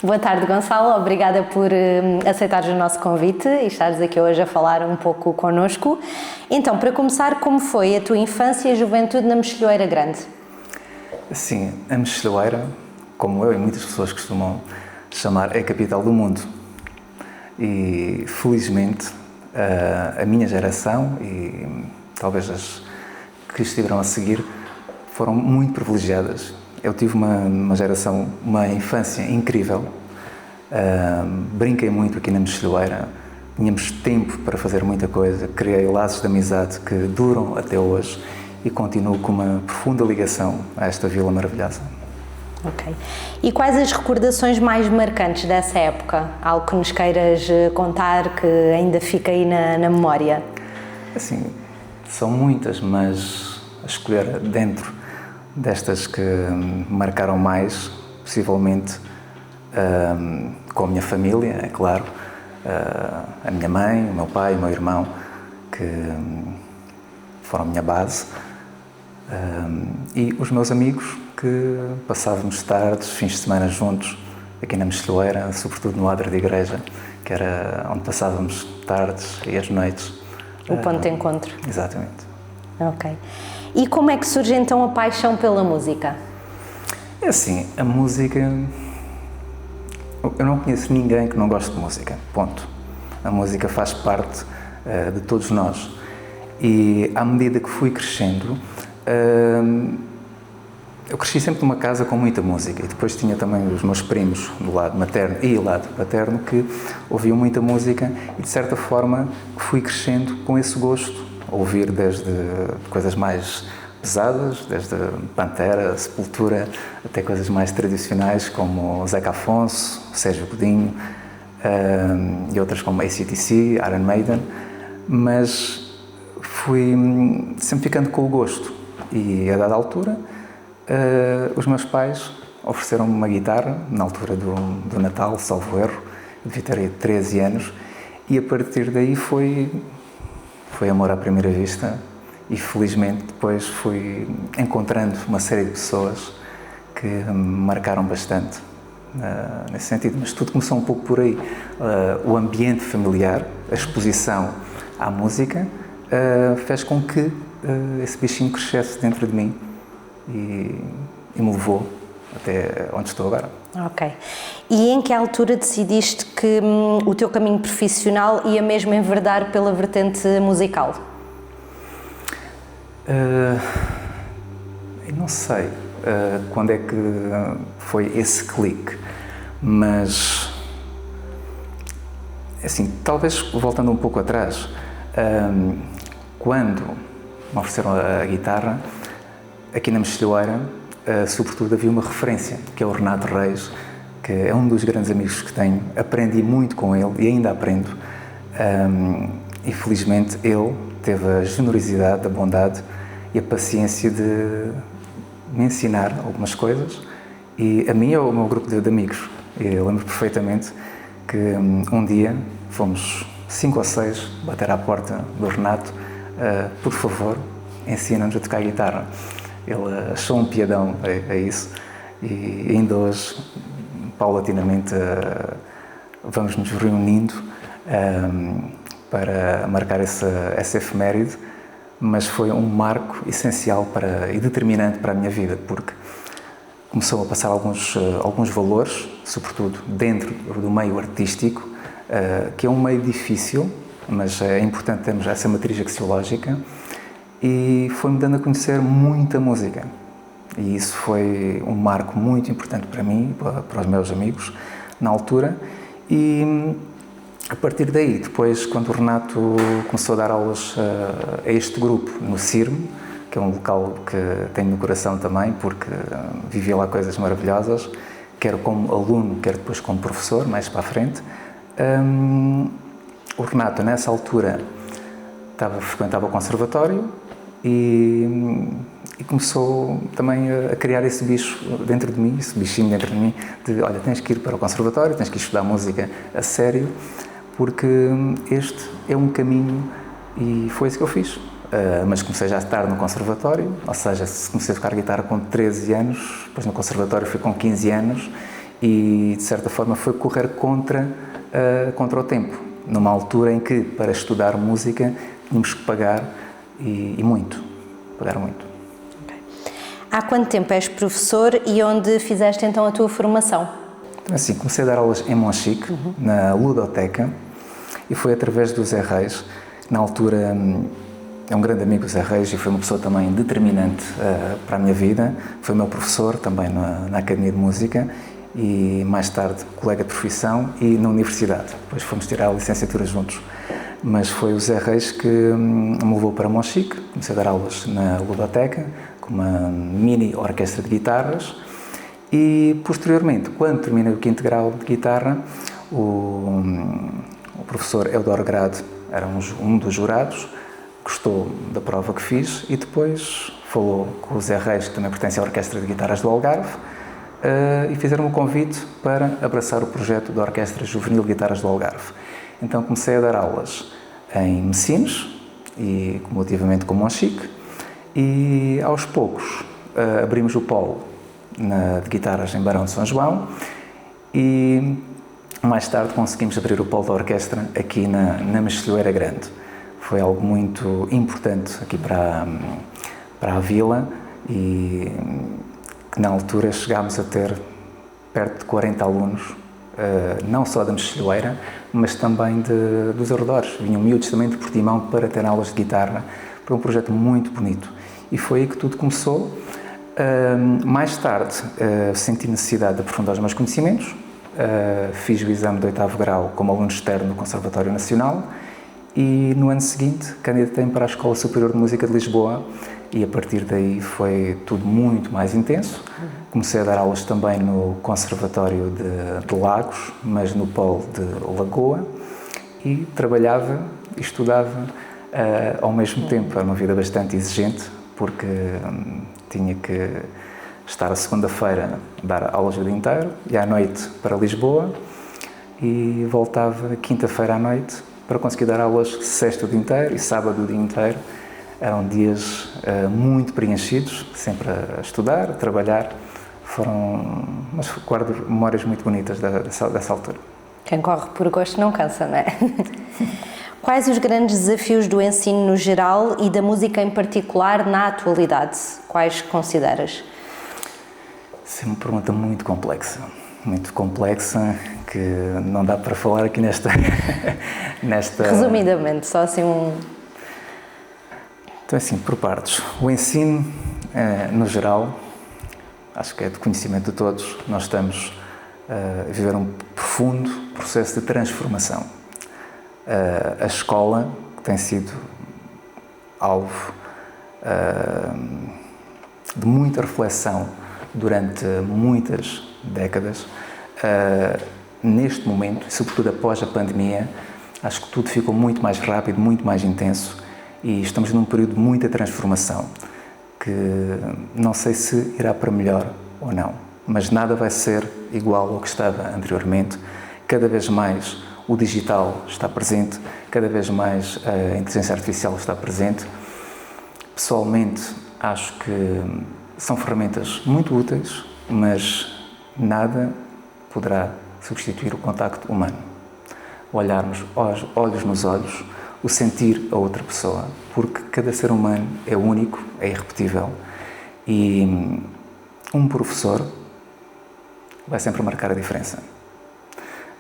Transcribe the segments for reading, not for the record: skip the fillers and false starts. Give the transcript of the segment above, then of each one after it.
Boa tarde, Gonçalo. Obrigada por aceitares o nosso convite e estares aqui hoje a falar um pouco connosco. Então, para começar, como foi a tua infância e juventude na Mexilhoeira Grande? Sim, a Mexilhoeira, como eu e muitas pessoas costumam chamar, é a capital do mundo. E, felizmente, a minha geração e talvez as que estiverão a seguir foram muito privilegiadas. Eu tive uma geração, uma infância incrível. Brinquei muito aqui na Mexilhoeira. Tínhamos tempo para fazer muita coisa. Criei laços de amizade que duram até hoje e continuo com uma profunda ligação a esta vila maravilhosa. Ok. E quais as recordações mais marcantes dessa época? Algo que nos queiras contar que ainda fica aí na memória? Assim, são muitas, mas a escolher dentro destas que me marcaram mais, possivelmente com a minha família, é claro, a minha mãe, o meu pai, o meu irmão, que foram a minha base, e os meus amigos, que passávamos tardes, fins de semana juntos, aqui na Mexilhoeira, sobretudo no Adro de Igreja, que era onde passávamos tardes e as noites. O ponto de encontro. Exatamente. Ok. E como é que surge então a paixão pela música? É assim, a música... Eu não conheço ninguém que não goste de música, ponto. A música faz parte de todos nós. E à medida que fui crescendo, eu cresci sempre numa casa com muita música. E depois tinha também os meus primos do lado materno e lado paterno que ouviam muita música e, de certa forma, fui crescendo com esse gosto. Ouvir desde coisas mais pesadas, desde Pantera, Sepultura, até coisas mais tradicionais como Zeca Afonso, Sérgio Godinho e outras como AC/DC, Iron Maiden, mas fui sempre ficando com o gosto e a dada altura os meus pais ofereceram-me uma guitarra, na altura do Natal, salvo erro, eu devia ter 13 anos, e a partir daí foi amor à primeira vista e felizmente depois fui encontrando uma série de pessoas que me marcaram bastante nesse sentido, mas tudo começou um pouco por aí. O ambiente familiar, a exposição à música fez com que esse bichinho crescesse dentro de mim e me levou até onde estou agora. Ok. E em que altura decidiste que o teu caminho profissional ia mesmo enverdar pela vertente musical? Eu não sei quando é que foi esse clique, mas assim, talvez voltando um pouco atrás, quando me ofereceram a guitarra, aqui na Mexilhoeira, sobretudo havia uma referência, que é o Renato Reis, que é um dos grandes amigos que tenho. Aprendi muito com ele e ainda aprendo. E felizmente ele teve a generosidade, a bondade e a paciência de me ensinar algumas coisas, e a mim e ao meu grupo de amigos. Eu lembro perfeitamente que um dia fomos 5 ou 6 bater à porta do Renato, por favor, ensina-nos a tocar guitarra. Ele achou um piadão a isso e ainda hoje, paulatinamente, vamos nos reunindo para marcar essa efeméride, mas foi um marco essencial e determinante para a minha vida, porque começou a passar alguns valores, sobretudo dentro do meio artístico, que é um meio difícil, mas é importante termos essa matriz axiológica, e foi-me dando a conhecer muita música. E isso foi um marco muito importante para mim, para os meus amigos, na altura. E a partir daí, depois, quando o Renato começou a dar aulas a este grupo no CIRM, que é um local que tenho no coração também, porque vivia lá coisas maravilhosas, quer como aluno, quer depois como professor, mais para a frente. O Renato, nessa altura, frequentava o conservatório e começou também a criar esse bicho dentro de mim, esse bichinho dentro de mim, de olha, tens que ir para o conservatório, tens que ir estudar música a sério, porque este é um caminho, e foi isso que eu fiz. Mas comecei já tarde no conservatório, ou seja, comecei a tocar guitarra com 13 anos, depois no conservatório fui com 15 anos e de certa forma foi correr contra o tempo, numa altura em que para estudar música tínhamos que pagar e muito, pagar muito. Okay. Há quanto tempo és professor e onde fizeste então a tua formação? Então, assim, comecei a dar aulas em Monchique, na Ludoteca, e foi através do Zé Reis. Na altura é um grande amigo do Zé Reis e foi uma pessoa também determinante para a minha vida. Foi meu professor também na Academia de Música e mais tarde colega de profissão e na universidade. Depois fomos tirar a licenciatura juntos. Mas foi o Zé Reis que me levou para Monchique. Comecei a dar aulas na Ludoteca, com uma mini orquestra de guitarras. E, posteriormente, quando terminei o quinto grau de guitarra, o professor Eudoro Grade era um dos jurados, gostou da prova que fiz e depois falou com o Zé Reis, que também pertence à Orquestra de Guitarras do Algarve, e fizeram um convite para abraçar o projeto da Orquestra Juvenil de Guitarras do Algarve. Então comecei a dar aulas em Messines e cumulativamente com Monchique e aos poucos abrimos o polo de guitarras em Barão de São João e mais tarde conseguimos abrir o polo da orquestra aqui na Mexilheira Grande. Foi algo muito importante aqui para a vila e na altura chegámos a ter perto de 40 alunos, não só da Mexilheira, mas também dos arredores. Vinham miúdos também de Portimão para ter aulas de guitarra, para um projeto muito bonito. E foi aí que tudo começou. Mais tarde senti necessidade de aprofundar os meus conhecimentos, fiz o exame de 8º grau como aluno externo no Conservatório Nacional e no ano seguinte candidatei-me para a Escola Superior de Música de Lisboa e a partir daí foi tudo muito mais intenso. Comecei a dar aulas também no Conservatório de Lagos, mas no polo de Lagoa e trabalhava e estudava ao mesmo tempo. Era uma vida bastante exigente porque tinha que estar a segunda-feira a dar aulas o dia inteiro e à noite para Lisboa e voltava quinta-feira à noite para conseguir dar aulas sexta o dia inteiro e sábado o dia inteiro. Eram dias muito preenchidos, sempre a estudar, a trabalhar. Mas guardo memórias muito bonitas dessa altura. Quem corre por gosto não cansa, não é? Quais os grandes desafios do ensino no geral e da música em particular na atualidade? Quais consideras? Essa é uma pergunta muito complexa, que não dá para falar aqui nesta... Resumidamente, só assim Então, assim, por partes. O ensino, no geral, acho que é de conhecimento de todos, nós estamos a viver um profundo processo de transformação. A escola, que tem sido alvo de muita reflexão durante muitas décadas, neste momento, e sobretudo após a pandemia, acho que tudo ficou muito mais rápido, muito mais intenso e estamos num período de muita transformação que não sei se irá para melhor ou não, mas nada vai ser igual ao que estava anteriormente. Cada vez mais o digital está presente, cada vez mais a inteligência artificial está presente. Pessoalmente, acho que são ferramentas muito úteis, mas nada poderá substituir o contacto humano. Olharmos olhos nos olhos, o sentir a outra pessoa, porque cada ser humano é único, é irrepetível e um professor vai sempre marcar a diferença.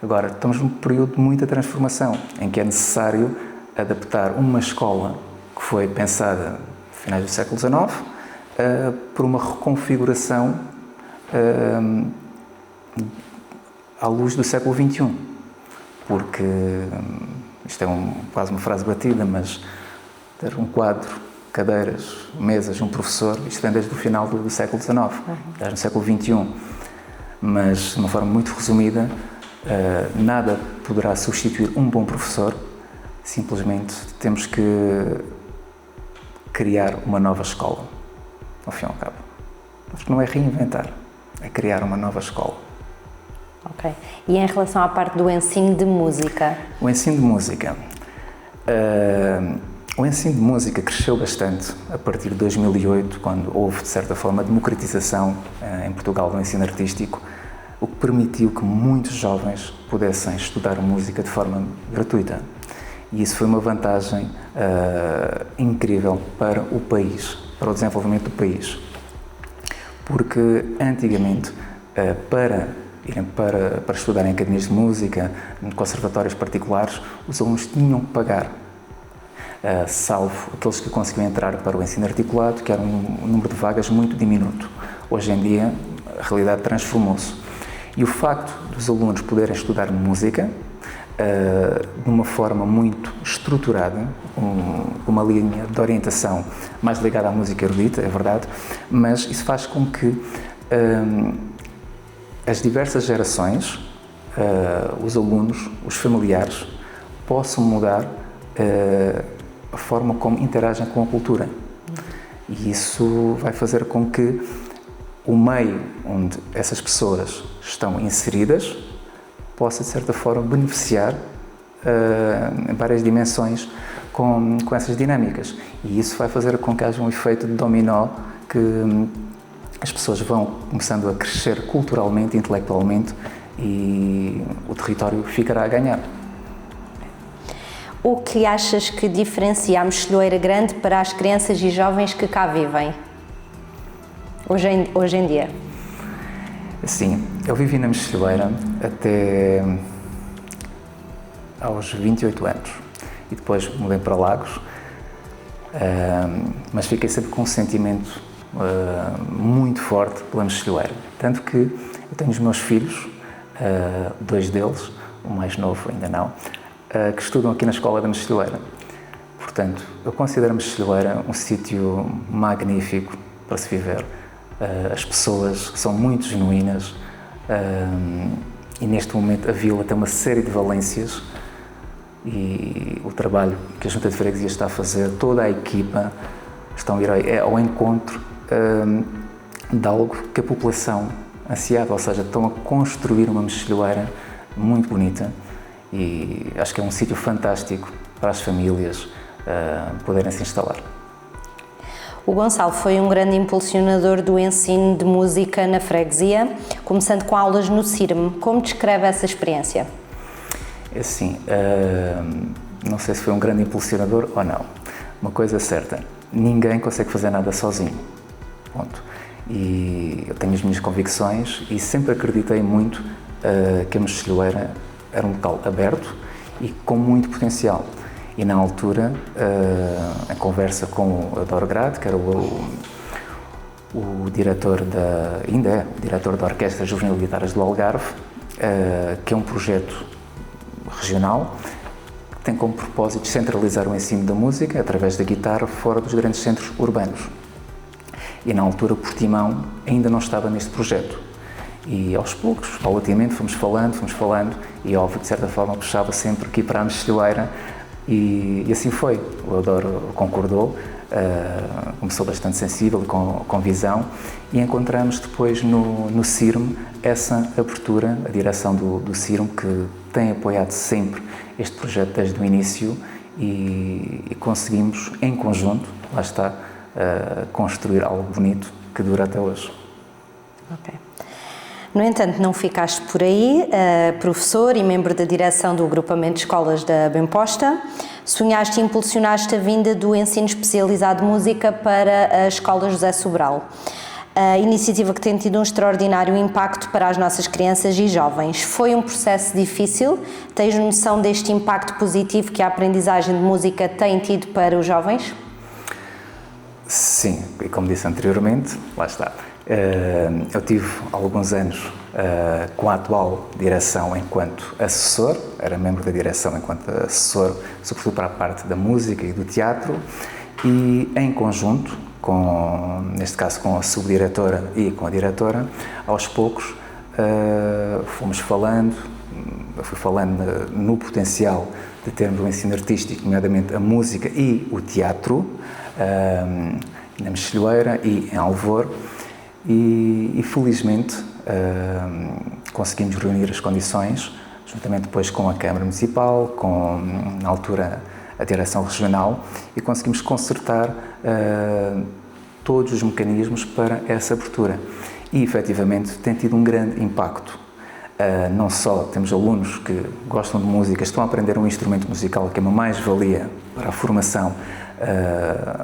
Agora, estamos num período de muita transformação, em que é necessário adaptar uma escola que foi pensada no finais do século XIX por uma reconfiguração à luz do século XXI. Porque, isto é quase uma frase batida, mas ter um quadro, cadeiras, mesas, um professor, isto vem desde o final do século XIX, desde o século XXI. Mas, de uma forma muito resumida, nada poderá substituir um bom professor, simplesmente temos que criar uma nova escola, ao fim e ao cabo. Não é reinventar, é criar uma nova escola. Ok. E em relação à parte do ensino de música? O ensino de música. O ensino de música cresceu bastante a partir de 2008, quando houve, de certa forma, a democratização em Portugal do ensino artístico. o que permitiu que muitos jovens pudessem estudar música de forma gratuita. E isso foi uma vantagem incrível para o país, para o desenvolvimento do país. Porque antigamente, para irem para estudar em academias de música, em conservatórios particulares, os alunos tinham que pagar, salvo aqueles que conseguiam entrar para o ensino articulado, que era um número de vagas muito diminuto. Hoje em dia, a realidade transformou-se. E o facto dos alunos poderem estudar música de uma forma muito estruturada, uma linha de orientação mais ligada à música erudita, é verdade, mas isso faz com que as diversas gerações, os alunos, os familiares, possam mudar a forma como interagem com a cultura. E isso vai fazer com que o meio onde essas pessoas estão inseridas possa, de certa forma, beneficiar em várias dimensões com essas dinâmicas. E isso vai fazer com que haja um efeito de dominó, que as pessoas vão começando a crescer culturalmente, intelectualmente, e o território ficará a ganhar. O que achas que diferencia a Mexilhoeira Grande para as crianças e jovens que cá vivem, hoje em dia? Sim, eu vivi na Mexilhoeira até aos 28 anos e depois mudei para Lagos, mas fiquei sempre com um sentimento muito forte pela Mexilhoeira. Tanto que eu tenho os meus filhos, dois deles, o mais novo ainda não, que estudam aqui na escola da Mexilhoeira. Portanto, eu considero a Mexilhoeira um sítio magnífico para se viver. As pessoas são muito genuínas e neste momento a vila tem uma série de valências e o trabalho que a Junta de Freguesia está a fazer, toda a equipa estão a ir ao encontro de algo que a população ansiava, ou seja, estão a construir uma Mexilhoeira muito bonita e acho que é um sítio fantástico para as famílias poderem se instalar. O Gonçalo foi um grande impulsionador do ensino de música na freguesia, começando com aulas no CIRM. Como descreve essa experiência? É assim, não sei se foi um grande impulsionador ou não. Uma coisa é certa, ninguém consegue fazer nada sozinho. Ponto. E eu tenho as minhas convicções e sempre acreditei muito que a Mexilhoeira era um local aberto e com muito potencial. E na altura, a conversa com o Adoro Grade, que era o diretor ainda é o diretor da Orquestra Juvenil de Guitarras do Algarve, que é um projeto regional que tem como propósito descentralizar o ensino da música através da guitarra fora dos grandes centros urbanos. E na altura Portimão ainda não estava neste projeto. E aos poucos, paulatinamente, fomos falando e óbvio que de certa forma puxava sempre aqui para a Mexilhoeira. E assim foi, o Adoro concordou, começou bastante sensível, com visão, e encontramos depois no CIRM essa abertura, a direção do CIRM, que tem apoiado sempre este projeto desde o início e conseguimos, em conjunto, lá está, construir algo bonito que dura até hoje. Ok. No entanto, não ficaste por aí, professor e membro da direção do agrupamento de escolas da Bemposta, sonhaste e impulsionaste a vinda do ensino especializado de música para as escolas José Sobral. A iniciativa que tem tido um extraordinário impacto para as nossas crianças e jovens. Foi um processo difícil? Tens noção deste impacto positivo que a aprendizagem de música tem tido para os jovens? Sim, e como disse anteriormente, lá está. Eu tive alguns anos com a atual direção enquanto assessor, era membro da direção enquanto assessor, sobretudo para a parte da música e do teatro, e em conjunto, neste caso com a subdiretora e com a diretora, aos poucos fomos falando, eu fui falando no potencial de termos um ensino artístico, nomeadamente a música e o teatro, na Mexilhoeira e em Alvor, e felizmente conseguimos reunir as condições, juntamente depois com a Câmara Municipal, na altura a Direção Regional, e conseguimos concertar todos os mecanismos para essa abertura. E efetivamente tem tido um grande impacto Não só temos alunos que gostam de música, estão a aprender um instrumento musical que é uma mais-valia para a formação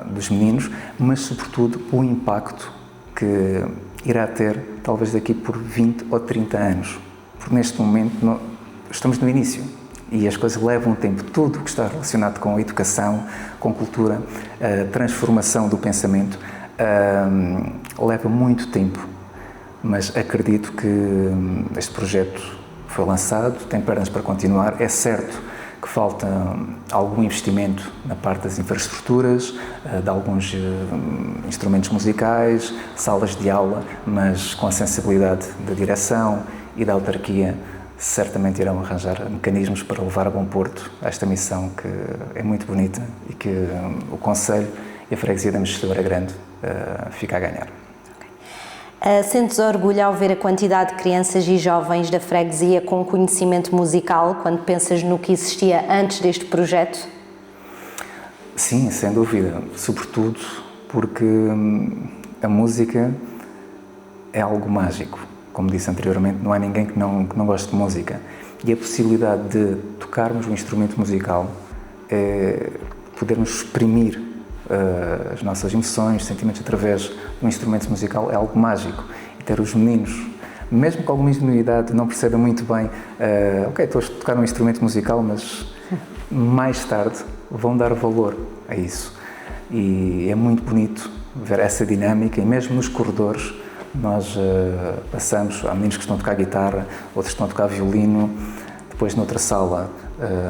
dos meninos, mas sobretudo o impacto que irá ter talvez daqui por 20 ou 30 anos, porque neste momento estamos no início e as coisas levam tempo. Tudo o que está relacionado com a educação, com cultura, a transformação do pensamento, leva muito tempo. Mas acredito que este projeto foi lançado, tem pernas para continuar. É certo que falta algum investimento na parte das infraestruturas, de alguns instrumentos musicais, salas de aula, mas com a sensibilidade da direção e da autarquia, certamente irão arranjar mecanismos para levar a bom porto esta missão que é muito bonita e que o Conselho e a Freguesia da Mexilheira Grande fica a ganhar. Sentes orgulho ao ver a quantidade de crianças e jovens da freguesia com conhecimento musical, quando pensas no que existia antes deste projeto? Sim, sem dúvida. Sobretudo porque a música é algo mágico. Como disse anteriormente, não há ninguém que não goste de música. E a possibilidade de tocarmos um instrumento musical, podermos exprimir as nossas emoções, sentimentos através de um instrumento musical é algo mágico. E ter os meninos, mesmo com alguma ingenuidade, não percebem muito bem, ok, estou a tocar um instrumento musical, mas mais tarde vão dar valor a isso. E é muito bonito ver essa dinâmica e mesmo nos corredores nós passamos, há meninos que estão a tocar guitarra, outros estão a tocar violino, depois noutra sala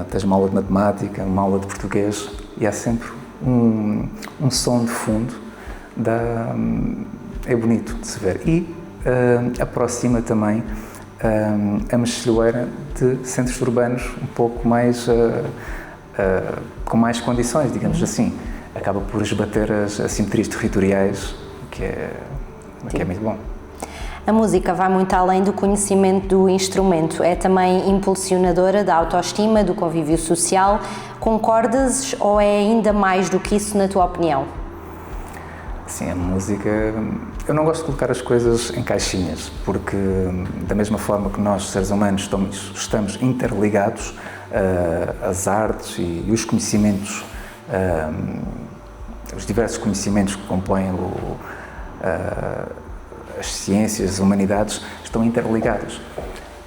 tens uma aula de matemática, uma aula de português e há sempre um som de fundo, é bonito de se ver e aproxima também a Mexilheira de centros urbanos um pouco mais, com mais condições, digamos assim. Acaba por esbater as assimetrias territoriais, que é muito bom. A música vai muito além do conhecimento do instrumento, é também impulsionadora da autoestima, do convívio social. Concordas ou é ainda mais do que isso, na tua opinião? Sim, a música... Eu não gosto de colocar as coisas em caixinhas, porque da mesma forma que nós, seres humanos, estamos interligados, as artes e os conhecimentos, os diversos conhecimentos que compõem as ciências, as humanidades, estão interligadas.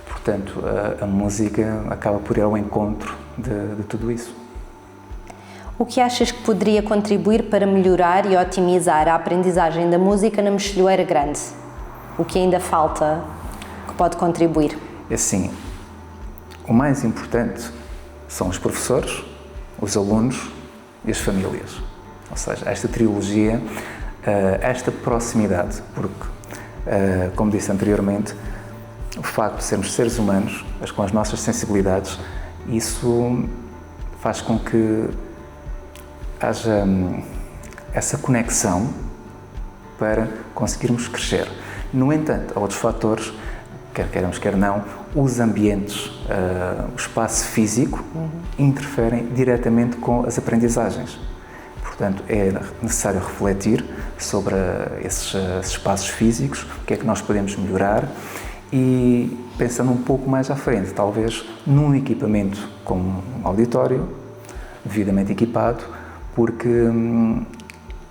Portanto, a música acaba por ir ao encontro de tudo isso. O que achas que poderia contribuir para melhorar e otimizar a aprendizagem da música na Mexilheira Grande? O que ainda falta que pode contribuir? Assim, o mais importante são os professores, os alunos e as famílias. Ou seja, esta trilogia, esta proximidade, porque, como disse anteriormente, o facto de sermos seres humanos, mas com as nossas sensibilidades, isso faz com que haja essa conexão para conseguirmos crescer. No entanto, há outros fatores, quer queiramos, quer não, os ambientes, o espaço físico interferem diretamente com as aprendizagens. Portanto, é necessário refletir sobre esses espaços físicos, o que é que nós podemos melhorar e pensando um pouco mais à frente, talvez num equipamento como um auditório, devidamente equipado, porque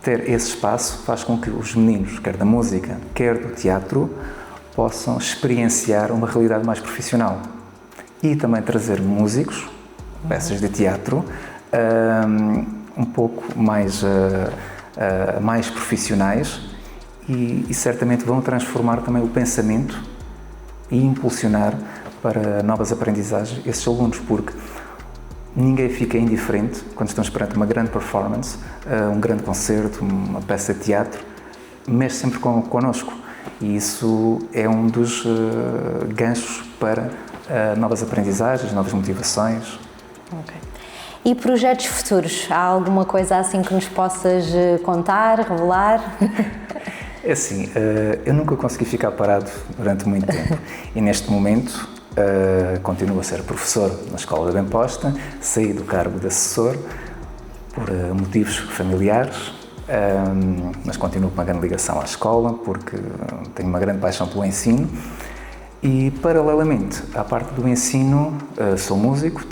ter esse espaço faz com que os meninos, quer da música, quer do teatro, possam experienciar uma realidade mais profissional e também trazer músicos, peças de teatro, um pouco mais profissionais e certamente vão transformar também o pensamento e impulsionar para novas aprendizagens esses alunos, porque ninguém fica indiferente quando estamos perante uma grande performance, um grande concerto, uma peça de teatro, mexe sempre connosco e isso é um dos ganchos para novas aprendizagens, novas motivações. Ok. E projetos futuros? Há alguma coisa assim que nos possas contar, revelar? É assim, eu nunca consegui ficar parado durante muito tempo e neste momento continuo a ser professor na Escola da Bemposta, saí do cargo de assessor por motivos familiares, mas continuo com uma grande ligação à escola porque tenho uma grande paixão pelo ensino E, paralelamente à parte do ensino, sou músico,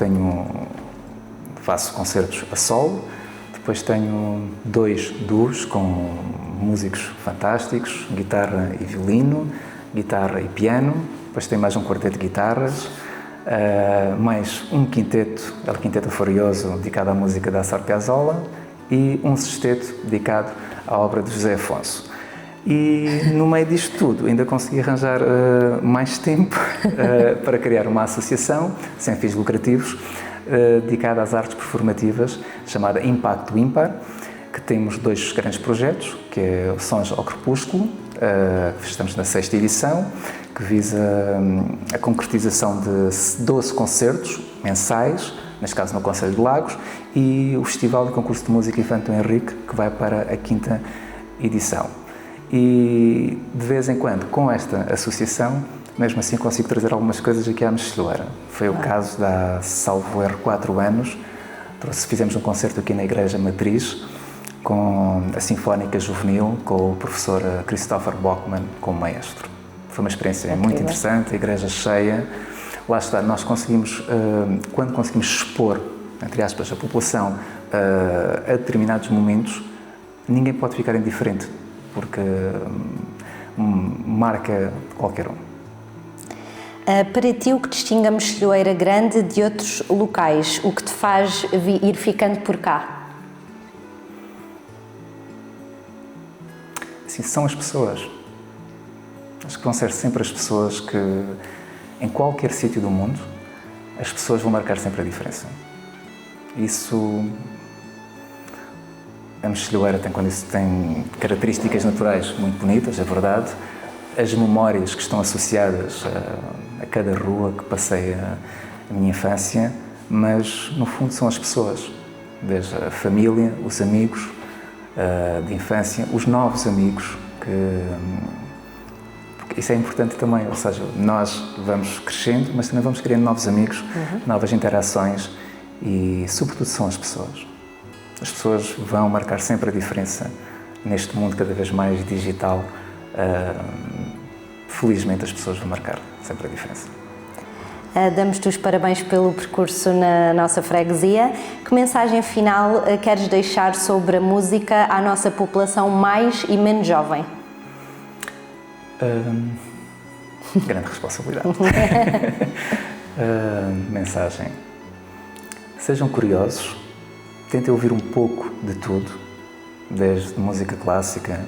faço concertos a solo, depois tenho 2 duos com músicos fantásticos, guitarra e violino, guitarra e piano, depois tenho mais um quarteto de guitarras, mais um quinteto, El Quinteto Furioso, dedicado à música da Astor Piazzolla, e um sexteto dedicado à obra de José Afonso. E no meio disto tudo ainda consegui arranjar mais tempo para criar uma associação sem fins lucrativos dedicada às artes performativas, chamada Impacto Ímpar, que temos 2 grandes projetos, que é o Sons ao Crepúsculo, estamos na 6ª edição, que visa a concretização de 12 concertos mensais, neste caso no Concelho de Lagos, e o Festival de Concurso de Música Infante Henrique, que vai para a 5ª edição. E de vez em quando, com esta associação, mesmo assim consigo trazer algumas coisas aqui à Mexilheira. Foi o caso de há, salvo erro, 4 anos, fizemos um concerto aqui na Igreja Matriz, com a Sinfónica Juvenil, com o professor Christopher Bockmann como maestro. Foi uma experiência muito interessante, a igreja cheia. Lá está, nós conseguimos, quando conseguimos expor, entre aspas, a população a determinados momentos, ninguém pode ficar indiferente, porque marca qualquer um. Para ti, o que distingue a Mexilheira Grande de outros locais? O que te faz ir ficando por cá? Assim, são as pessoas. Acho que vão ser sempre as pessoas que, em qualquer sítio do mundo, as pessoas vão marcar sempre a diferença. Isso... A Mexilheira tem características naturais muito bonitas, é verdade. As memórias que estão associadas a cada rua que passei a minha infância, mas no fundo são as pessoas, desde a família, os amigos de infância, os novos amigos, porque isso é importante também, ou seja, nós vamos crescendo, mas também vamos criando novos amigos, novas interações e sobretudo são as pessoas. As pessoas vão marcar sempre a diferença neste mundo cada vez mais digital. Felizmente as pessoas vão marcar sempre a diferença. Damos-te os parabéns pelo percurso na nossa freguesia. Que mensagem final queres deixar sobre a música à nossa população mais e menos jovem? Grande responsabilidade. Mensagem. Sejam curiosos, tentem ouvir um pouco de tudo, desde música clássica,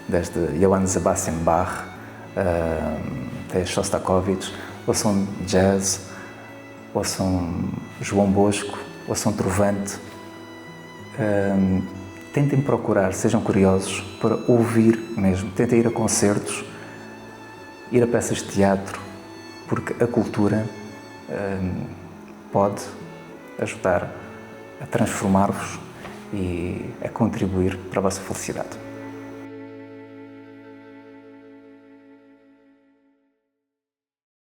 desde Johann Sebastian Bach, até Shostakovich, ouçam jazz, ouçam João Bosco, ouçam Trovante. Tentem procurar, sejam curiosos para ouvir mesmo, tentem ir a concertos, ir a peças de teatro, porque a cultura pode ajudar a transformar-vos e a contribuir para a vossa felicidade.